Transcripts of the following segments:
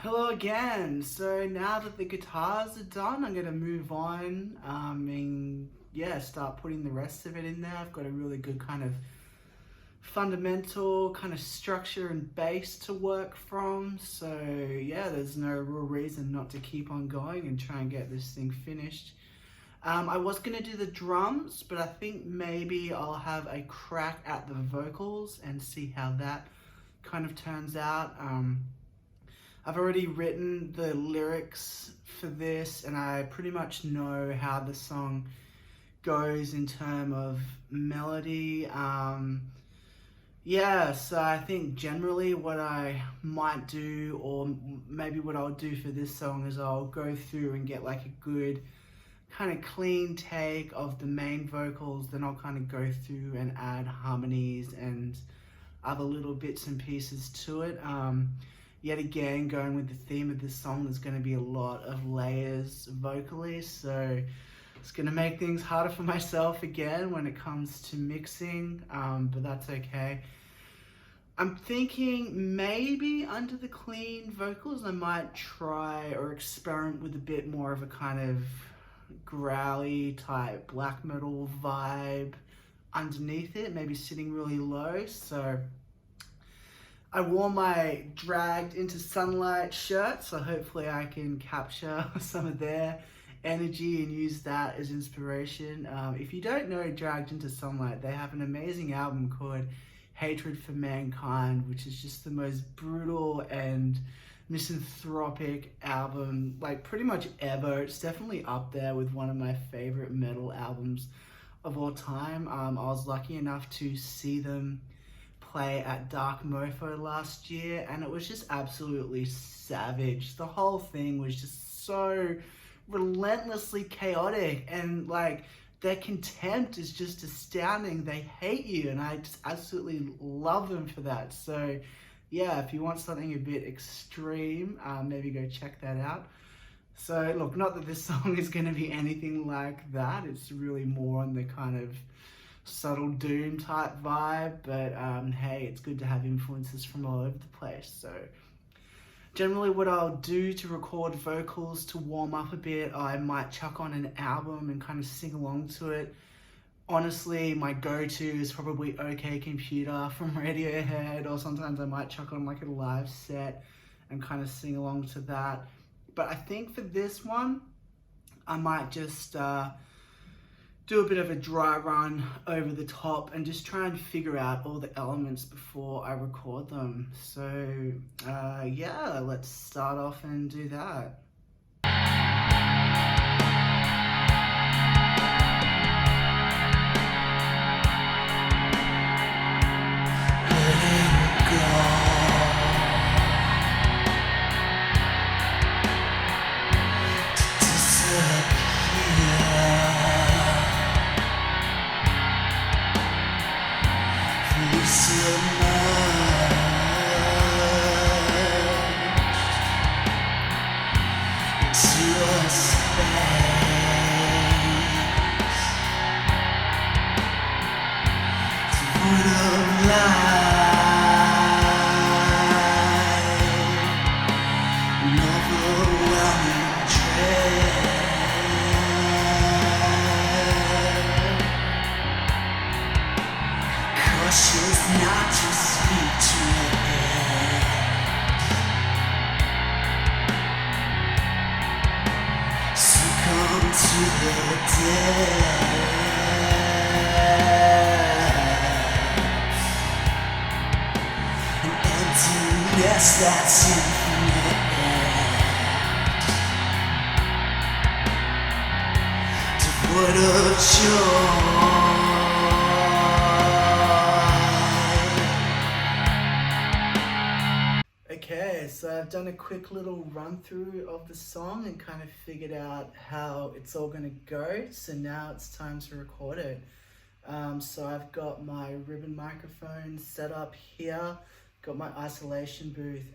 Hello again. So now that the guitars are done, I'm gonna move on and start putting the rest of it in there. I've got a really good kind of fundamental kind of structure and bass to work from. So yeah, there's no real reason not to keep on going and try and get this thing finished. I was gonna do the drums, but I think maybe I'll have a crack at the vocals and see how that kind of turns out. I've already written the lyrics for this and I pretty much know how the song goes in terms of melody. So I think generally what I might do, or maybe what I'll do for this song, is I'll go through and get like a good kind of clean take of the main vocals, then I'll kind of go through and add harmonies and other little bits and pieces to it. Yet again, going with the theme of this song, there's going to be a lot of layers vocally, so it's going to make things harder for myself again when it comes to mixing, but that's okay. I'm thinking maybe under the clean vocals I might try or experiment with a bit more of a kind of growly type black metal vibe underneath it, maybe sitting really low. So I wore my Dragged Into Sunlight shirt, so hopefully I can capture some of their energy and use that as inspiration. If you don't know Dragged Into Sunlight, they have an amazing album called Hatred for Mankind, which is just the most brutal and misanthropic album, like pretty much ever. It's definitely up there with one of my favorite metal albums of all time. I was lucky enough to see them play at Dark Mofo last year and it was just absolutely savage. The whole thing was just so relentlessly chaotic and like their contempt is just astounding. They hate you and I just absolutely love them for that. So yeah, if you want something a bit extreme, maybe go check that out. So look, not that this song is going to be anything like that, it's really more on the kind of subtle doom type vibe, but hey, it's good to have influences from all over the place. So generally what I'll do to record vocals to warm up a bit, I might chuck on an album and kind of sing along to it. Honestly, my go-to is probably OK Computer from Radiohead, or sometimes I might chuck on like a live set and kind of sing along to that. But I think for this one, I might just do a bit of a dry run over the top and just try and figure out all the elements before I record them. So yeah, let's start off and do that. Not to speak to it. Succumb to the depths. An emptiness that's infinite. Devoid of joy. Okay, so I've done a quick little run through of the song and kind of figured out how it's all going to go. So now it's time to record it. So I've got my ribbon microphone set up here, got my isolation booth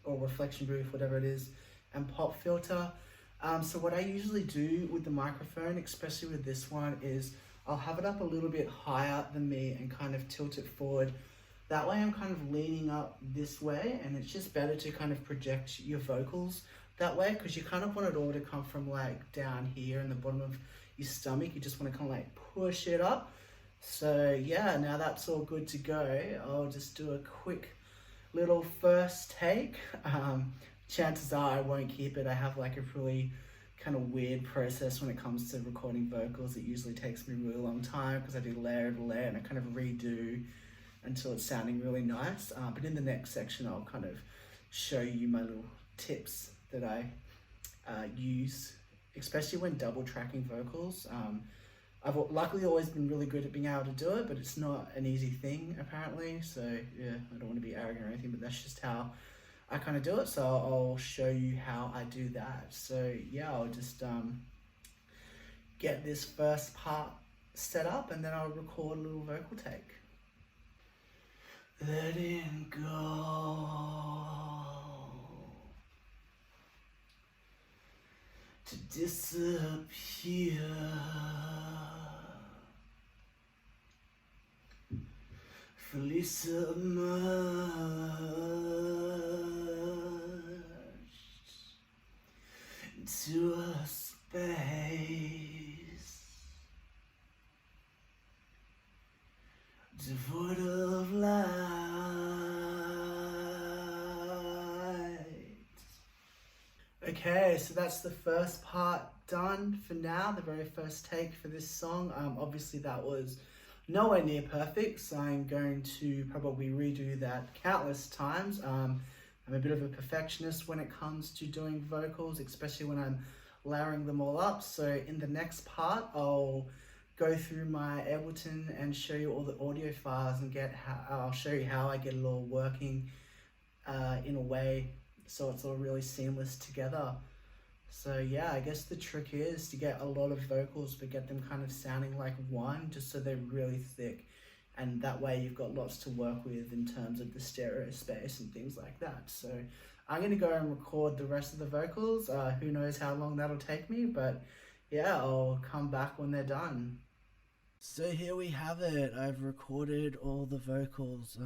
or reflection booth, whatever it is, and pop filter. So what I usually do with the microphone, especially with this one, is I'll have it up a little bit higher than me and kind of tilt it forward. That way I'm kind of leaning up this way, and it's just better to kind of project your vocals that way, because you kind of want it all to come from like down here in the bottom of your stomach. You just want to kind of like push it up. So yeah, now that's all good to go. I'll just do a quick little first take. Chances are I won't keep it. I have like a really kind of weird process when it comes to recording vocals. It usually takes me a really long time because I do layer to layer and I kind of redo until it's sounding really nice. But in the next section, I'll kind of show you my little tips that I use, especially when double tracking vocals. I've luckily always been really good at being able to do it, but it's not an easy thing apparently. So yeah, I don't want to be arrogant or anything, but that's just how I kind of do it. So I'll show you how I do that. So yeah, I'll just get this first part set up and then I'll record a little vocal take. Letting go to disappear, fully submerged into a space devoid of light. Okay, so that's the first part done for now, the very first take for this song. Obviously that was nowhere near perfect, so I'm going to probably redo that countless times. I'm a bit of a perfectionist when it comes to doing vocals, especially when I'm layering them all up. So in the next part, I'll go through my Ableton and show you all the audio files and I'll show you how I get it all working in a way so it's all really seamless together. So yeah, I guess the trick is to get a lot of vocals but get them kind of sounding like one, just so they're really thick, and that way you've got lots to work with in terms of the stereo space and things like that. So I'm going to go and record the rest of the vocals. Who knows how long that'll take me, but yeah, I'll come back when they're done. So here we have it. I've recorded all the vocals.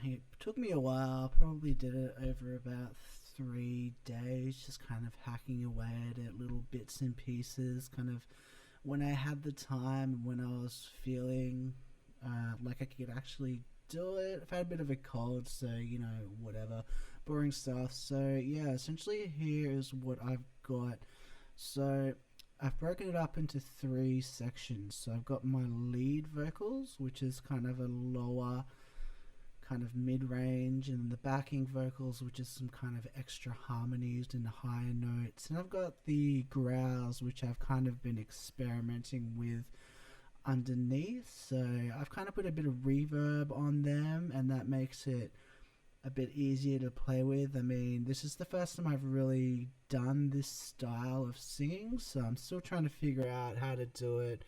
It took me a while. Probably did it over about 3 days, just kind of hacking away at it, little bits and pieces, kind of when I had the time, when I was feeling like I could actually do it. I've had a bit of a cold, so you know, whatever, boring stuff. So yeah, essentially here is what I've got. So I've broken it up into 3 sections. So I've got my lead vocals, which is kind of a lower, kind of mid-range, and the backing vocals, which is some kind of extra harmonies and higher notes. And I've got the growls, which I've kind of been experimenting with underneath. So I've kind of put a bit of reverb on them, and that makes it a bit easier to play with. I mean, this is the first time I've really done this style of singing, so I'm still trying to figure out how to do it.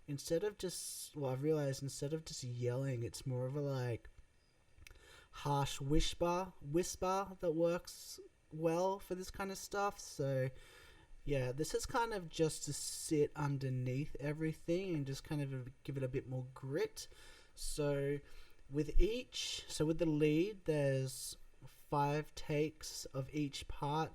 I've realized instead of just yelling, it's more of a like harsh whisper that works well for this kind of stuff. So yeah, this is kind of just to sit underneath everything and just kind of give it a bit more grit. So with the lead, there's 5 takes of each part.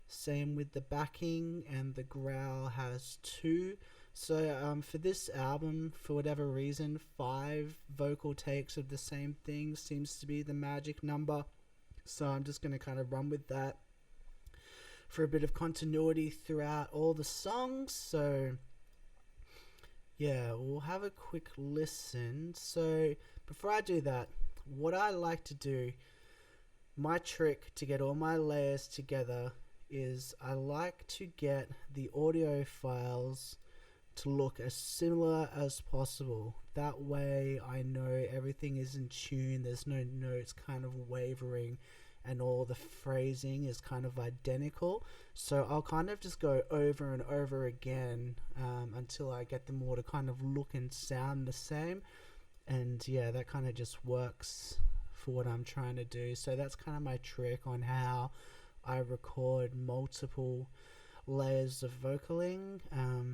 Same with the backing, and the growl has 2. So for this album, for whatever reason, 5 vocal takes of the same thing seems to be the magic number. So I'm just going to kind of run with that for a bit of continuity throughout all the songs. So yeah, we'll have a quick listen. So before I do that, what I like to do, my trick to get all my layers together, is I like to get the audio files to look as similar as possible. That way I know everything is in tune, there's no notes kind of wavering, and all the phrasing is kind of identical. So I'll kind of just go over and over again until I get them all to kind of look and sound the same. And yeah, that kind of just works for what I'm trying to do. So that's kind of my trick on how I record multiple layers of vocaling.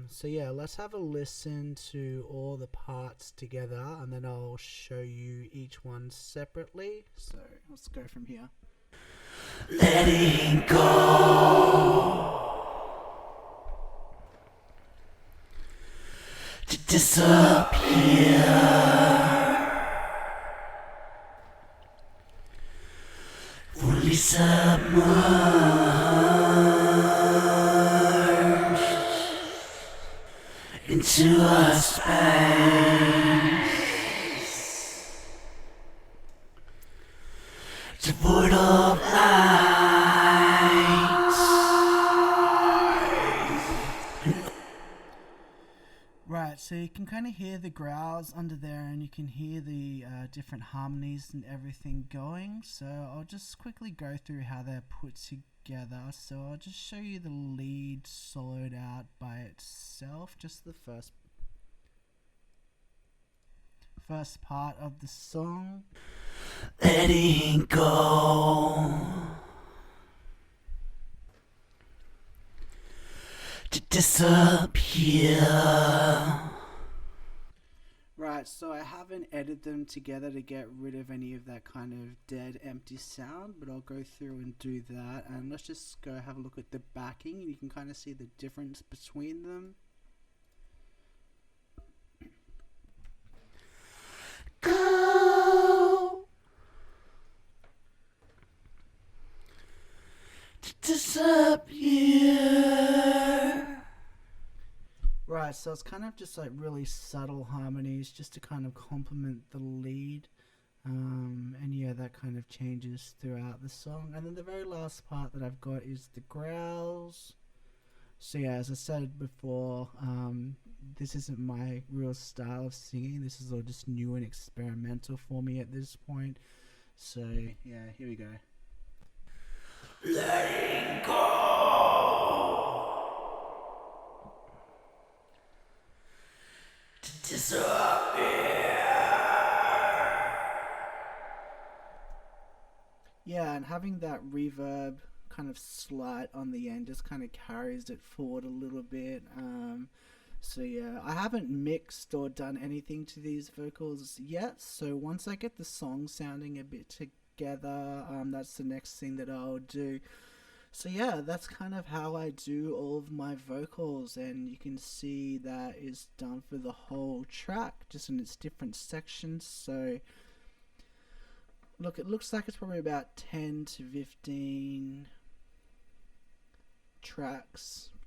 So yeah, let's have a listen to all the parts together, and then I'll show you each one separately. So let's go from here. Letting go to disappear, fully submerged into a space devoid of light. Right, so you can kind of hear the growls under there, and you can hear the different harmonies and everything going. So I'll just quickly go through how they're put together. So I'll just show you the lead soloed out by itself, just the first part of the song. Letting go to disappear. Right, so I haven't edited them together to get rid of any of that kind of dead, empty sound, but I'll go through and do that. And let's just go have a look at the backing, and you can kind of see the difference between them. Go to disappear. Right, so it's kind of just like really subtle harmonies just to kind of complement the lead. And yeah, that kind of changes throughout the song. And then the very last part that I've got is the growls. So yeah, as I said before, this isn't my real style of singing. This is all just new and experimental for me at this point. So yeah, here we go. Letting go to disappear. Yeah, and having that reverb kind of slight on the end just kind of carries it forward a little bit. So yeah, I haven't mixed or done anything to these vocals yet, so once I get the song sounding a bit together, that's the next thing that I'll do. So yeah, that's kind of how I do all of my vocals, and you can see that is done for the whole track, just in its different sections. So look, it looks like it's probably about 10 to 15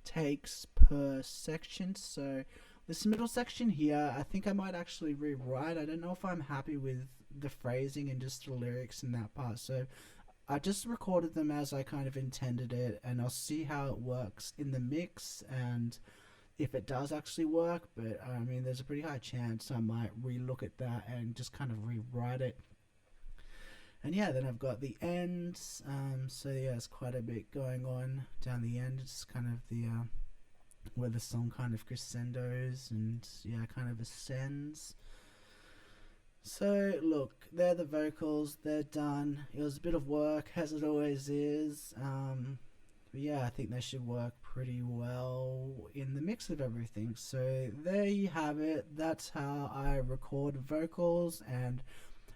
takes per section. So this middle section here, I think I might actually rewrite. I don't know if I'm happy with the phrasing and just the lyrics in that part, so I just recorded them as I kind of intended it, and I'll see how it works in the mix and if it does actually work. But I mean, there's a pretty high chance I might re-look at that and just kind of rewrite it. And yeah, then I've got the ends. So yeah, there's quite a bit going on down the end. It's kind of the where the song kind of crescendos and yeah, kind of ascends. So look, they're the vocals, they're done. It was a bit of work, as it always is. But yeah, I think they should work pretty well in the mix of everything. So there you have it. That's how I record vocals, and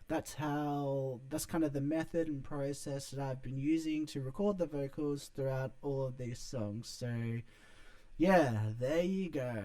that's kind of the method and process that I've been using to record the vocals throughout all of these songs. So yeah, there you go.